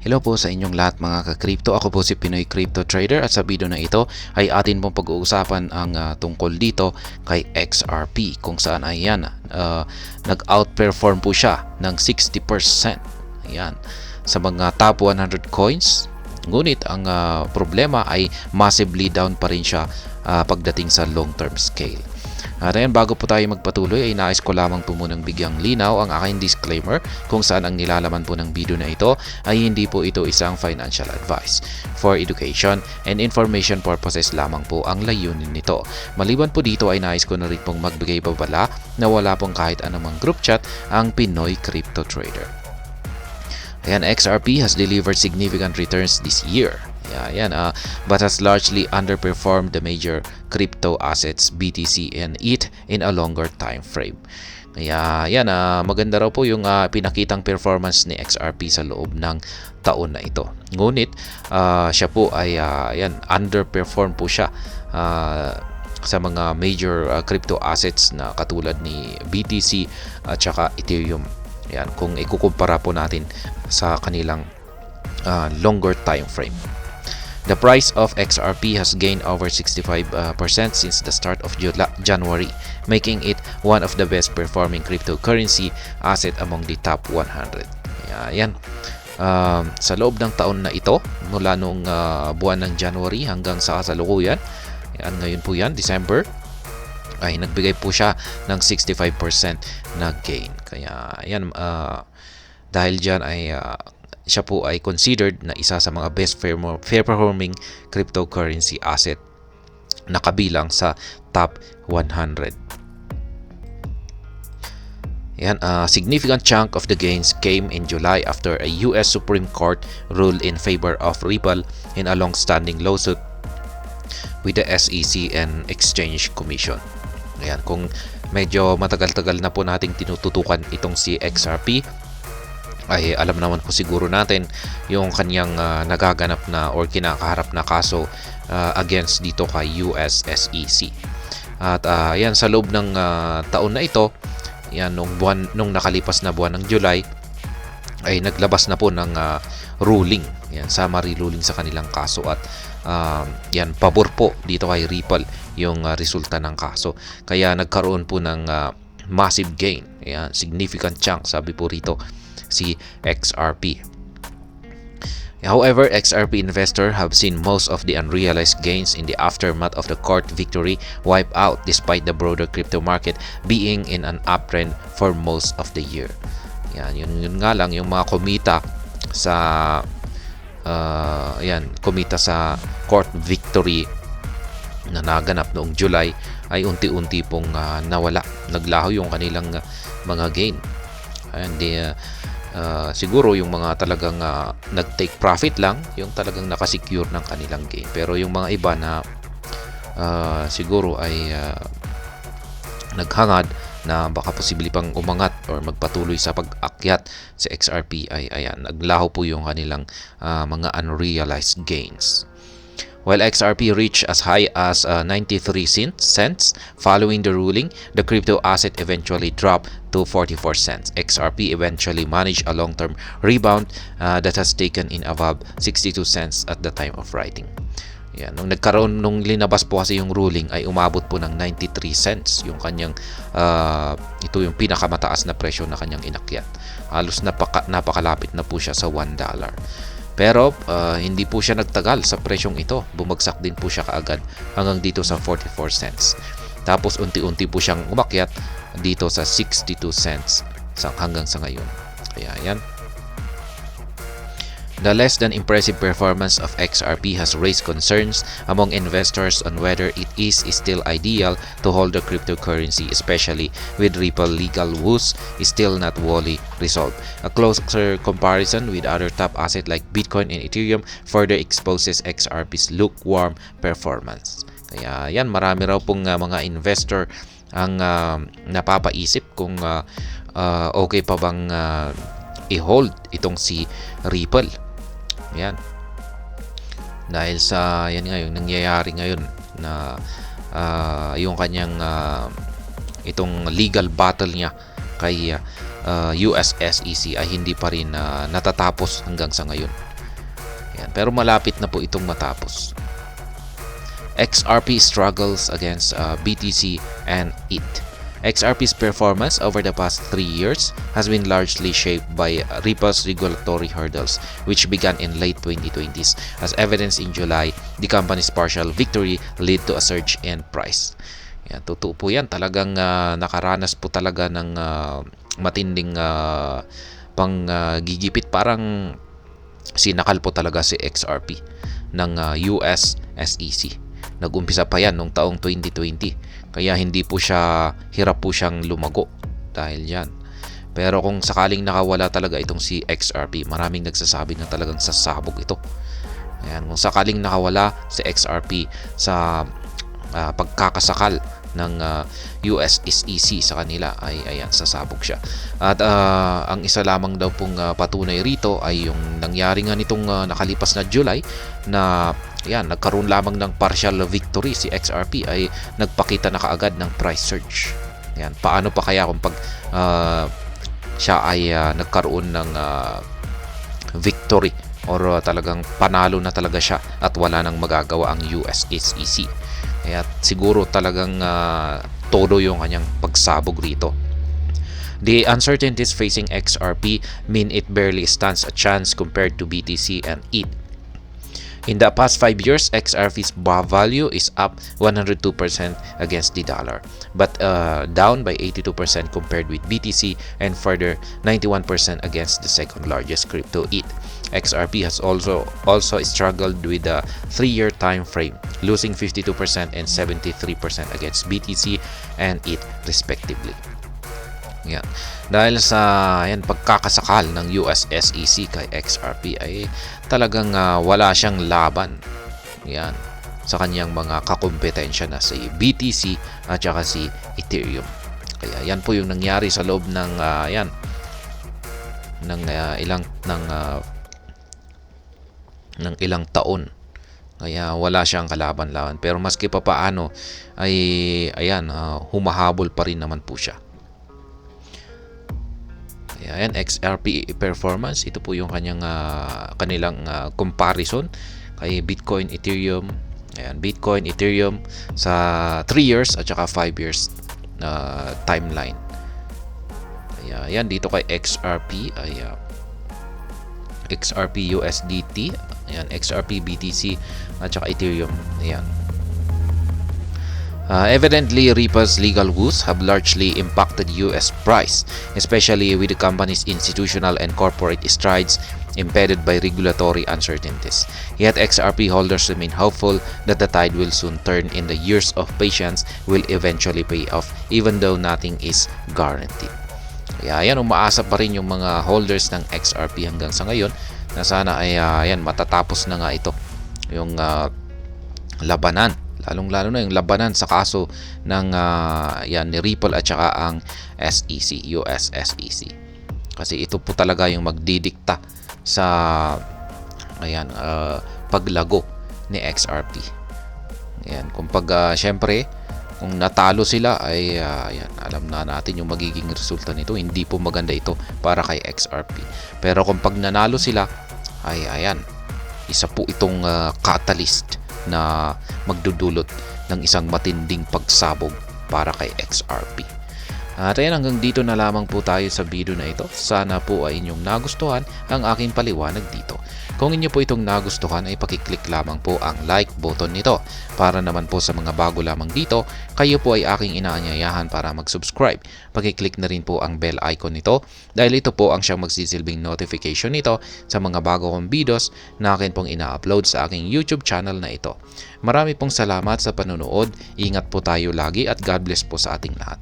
Hello po sa inyong lahat mga ka-crypto. Ako po si Pinoy Crypto Trader at sa video na ito ay atin pong pag-uusapan ang tungkol dito kay XRP kung saan ay yan nag-outperform po siya ng 60%. Ayan, sa mga top 100 coins. Ngunit ang problema ay massively down pa rin siya pagdating sa long-term scale. At ayan, bago po tayo magpatuloy ay nais ko lamang po munang bigyang linaw ang aking disclaimer kung saan ang nilalaman po ng video na ito ay hindi po ito isang financial advice. For education and information purposes lamang po ang layunin nito. Maliban po dito ay nais ko na rin pong magbigay babala na wala pong kahit anumang group chat ang Pinoy Crypto Trader. Ayan, XRP has delivered significant returns this year. Ayan, but has largely underperformed the major crypto assets BTC and ETH in a longer time frame. Kaya yan, maganda raw po yung pinakitang performance ni XRP sa loob ng taon na ito. Ngunit siya po ay underperform po siya sa mga major crypto assets na katulad ni BTC at saka Ethereum. Yan, kung ikukumpara po natin sa kanilang longer time frame. The price of XRP has gained over 65% since the start of January, making it one of the best performing cryptocurrency asset among the top 100. Yan. Sa loob ng taon na ito, mula nung buwan ng January hanggang sa kasalukuyan, ngayon po yan, December, ay nagbigay po siya ng 65% na gain. Kaya yan, dahil dyan ay siya po ay considered na isa sa mga best fair performing cryptocurrency asset na kabilang sa top 100. Yan, a significant chunk of the gains came in July after a US Supreme Court ruled in favor of Ripple in a long-standing lawsuit with the SEC and Exchange Commission. Ayan, kung medyo matagal-tagal na po nating tinututukan itong si XRP, ay alam naman po siguro natin yung kanyang nagaganap na or kinakaharap na kaso against dito kay US SEC. At yan, sa loob ng taon na ito, yan, nung nakalipas na buwan ng July, ay naglabas na po ng ruling, yan, summary ruling sa kanilang kaso at yan, pabor po dito kay Ripple yung resulta ng kaso. Kaya nagkaroon po ng massive gain, yan, significant chunk, sabi po rito si XRP. However, XRP investors have seen most of the unrealized gains in the aftermath of the court victory wipe out despite the broader crypto market being in an uptrend for most of the year. Yan, yun nga lang yung mga kumita sa kumita sa court victory na naganap noong July ay unti-unti pong nawala. Naglaho yung kanilang mga gain. And siguro yung mga talagang nag-take profit lang, yung talagang nakasecure ng kanilang gain. Pero yung mga iba na siguro ay naghangad na baka posible pang umangat or magpatuloy sa pag-akyat sa XRP ay ayan, naglaho po yung kanilang mga unrealized gains. While XRP reached as high as 93 cents following the ruling, the crypto asset eventually dropped to 44 cents. XRP eventually managed a long-term rebound that has taken in above 62 cents at the time of writing. Yan, nung linabas po kasi yung ruling ay umabot po ng 93 cents yung kanyang ito yung pinakamataas na presyo na kanyang inakyat. Halos napakalapit na po siya sa $1. Pero hindi po siya nagtagal sa presyong ito. Bumagsak din po siya kaagad hanggang dito sa 44 cents. Tapos unti-unti po siyang umakyat dito sa 62 cents hanggang sa ngayon. Kaya yan. The less than impressive performance of XRP has raised concerns among investors on whether it is still ideal to hold the cryptocurrency, especially with Ripple legal woes is still not wholly resolved. A closer comparison with other top assets like Bitcoin and Ethereum further exposes XRP's lukewarm performance. Kaya yan, marami raw pong mga investor ang napapaisip kung okay pa bang i-hold itong si Ripple. Yan. Dahil sa yan nga yung nangyayari ngayon na yung kanyang itong legal battle niya kay US SEC ay hindi pa rin natatapos hanggang sa ngayon. pero malapit na po itong matapos. XRP struggles against BTC and ETH. XRP's performance over the past 3 years has been largely shaped by Ripple's regulatory hurdles, which began in late 2020s. As evidenced in July, the company's partial victory led to a surge in price. Yan, totoo po yan. Talagang nakaranas po talaga ng matinding panggigipit. Parang sinakal po talaga si XRP ng US SEC. Nag-umpisa pa yan noong taong 2020. Kaya hindi po siya, hirap po siyang lumago dahil yan. Pero kung sakaling nakawala talaga itong si XRP, maraming nagsasabi na talagang sasabog ito. Ayan, kung sakaling nakawala si XRP sa pagkakasakal ng US SEC sa kanila, ay ayan, sasabog siya. At ang isa lamang daw pong patunay rito ay yung nangyari nga nitong nakalipas na July na yan, nagkaroon lamang ng partial victory si XRP, ay nagpakita na kaagad ng price surge. Yan, paano pa kaya kung pag siya ay nagkaroon ng victory or talagang panalo na talaga siya at wala nang magagawa ang US SEC. Kaya siguro talagang todo yung kanyang pagsabog rito. The uncertainties facing XRP mean it barely stands a chance compared to BTC and ETH. In the past 5 years, XRP's value is up 102% against the dollar, but down by 82% compared with BTC and further 91% against the second largest crypto ETH. XRP has also struggled with the 3-year time frame, losing 52% and 73% against BTC and ETH respectively. Yan. Dahil sa pagkakasakal ng US SEC kay XRP, ay talagang wala siyang laban yan sa kanyang mga kakompetensya na si BTC at saka si Ethereum. Kaya yan po yung nangyari sa loob ng ilang taon. Kaya wala siyang kalaban-laban, pero maski pa paano ay humahabol pa rin naman po siya. Ayan, XRP performance, ito po yung kanilang comparison kay Bitcoin, Ethereum. Ayan, Bitcoin, Ethereum sa 3 years at saka 5 years timeline. Ayan, dito kay XRP ay XRP USDT, ayan, XRP BTC at saka Ethereum. Ayan. Evidently, Ripple's legal woes have largely impacted US price, especially with the company's institutional and corporate strides impeded by regulatory uncertainties. Yet XRP holders remain hopeful that the tide will soon turn and the years of patience will eventually pay off, even though nothing is guaranteed. Kaya yan, umaasa pa rin yung mga holders ng XRP hanggang sa ngayon na sana ay matatapos na nga ito yung labanan. Lalong-lalo na yung labanan sa kaso ng ni Ripple at saka ang SEC, US SEC. Kasi ito po talaga yung magdidikta sa paglago ni XRP. Ayan, syempre, kung natalo sila ay alam na natin yung magiging resulta nito. Hindi po maganda ito para kay XRP. Pero kung pag nanalo sila ay isa po itong catalyst na magdudulot ng isang matinding pagsabog para kay XRP. At ayan, hanggang dito na lamang po tayo sa video na ito. Sana po ay inyong nagustuhan ang aking paliwanag dito. Kung inyo po itong nagustuhan ay pakiclick lamang po ang like button nito. Para naman po sa mga bago lamang dito, kayo po ay aking inaanyayahan para mag-subscribe. Pakiclick na rin po ang bell icon nito dahil ito po ang siyang magsisilbing notification nito sa mga bago kong videos na akin pong ina-upload sa aking YouTube channel na ito. Marami pong salamat sa panonood. Ingat po tayo lagi at God bless po sa ating lahat.